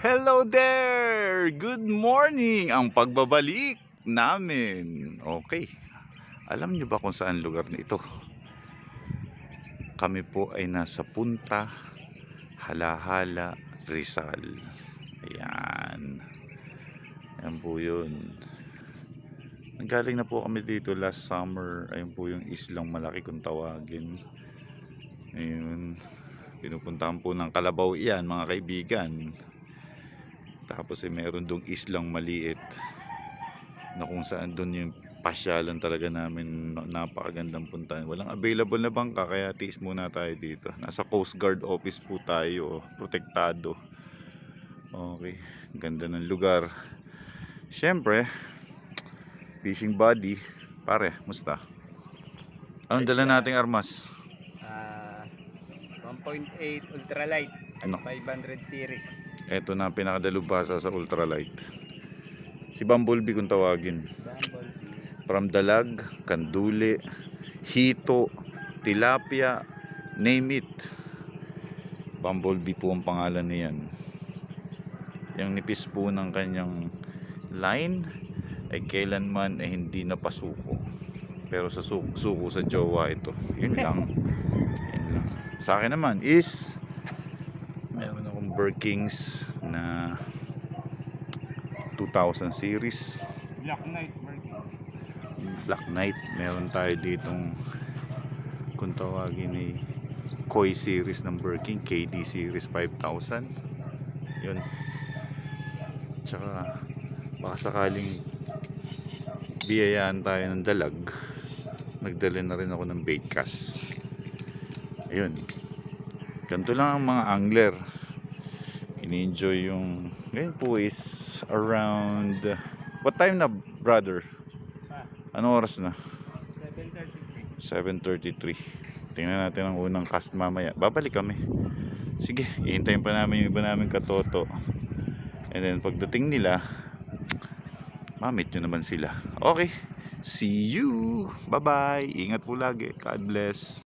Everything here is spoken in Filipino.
Hello there! Good morning! Ang pagbabalik namin. Okay. Alam niyo ba kung saan lugar na ito? Kami po ay nasa Punta Halahala, Rizal. Ayan. Ayan po yun. Nanggaling na po kami dito last summer. Ayun po yung islang malaki kung tawagin. Ayun. Pinupuntahan po ng Kalabaw yan, mga kaibigan. Tapos meron dong islang maliit na kung saan doon yung pasyalan talaga namin, napakagandang puntahan. Walang available na bangka kaya tiis muna tayo dito. Nasa Coast Guard office po tayo, protektado. Okay, ganda ng lugar. Siyempre, fishing buddy. Pare, musta? Anong dala nating armas? 1.8 ultralight Ano? 500 series. Ito na ang pinakadalubhasa sa ultralight. Si Bumblebee kung tawagin. From dalag, kanduli, hito, tilapia, name it. Bumblebee po ang pangalan niyan. Yung nipis po ng kanyang line ay kailanman ay hindi napasuko. Pero sa suko sa jowa ito. Yun lang. Yun lang. Sa akin naman is meron akong Berkings na 2000 series Black Knight. Meron tayo ditong kung tawagin ni Koi series ng Birking, KD series 5000. Yun. Tsaka baka sakaling biyayaan tayo ng dalag, nagdala na rin ako ng bait cast. Ayun. Ganito lang ang mga angler. Ini-enjoy yung ngayon po is around what time na, brother? Anong oras na? 7:33. Tingnan natin ang unang cast mamaya. Babalik kami. Sige, ihintayin pa namin yung iba namin katoto. And then pagdating nila, mamit nyo naman sila. Okay, see you! Bye bye! Ingat po lagi. God bless.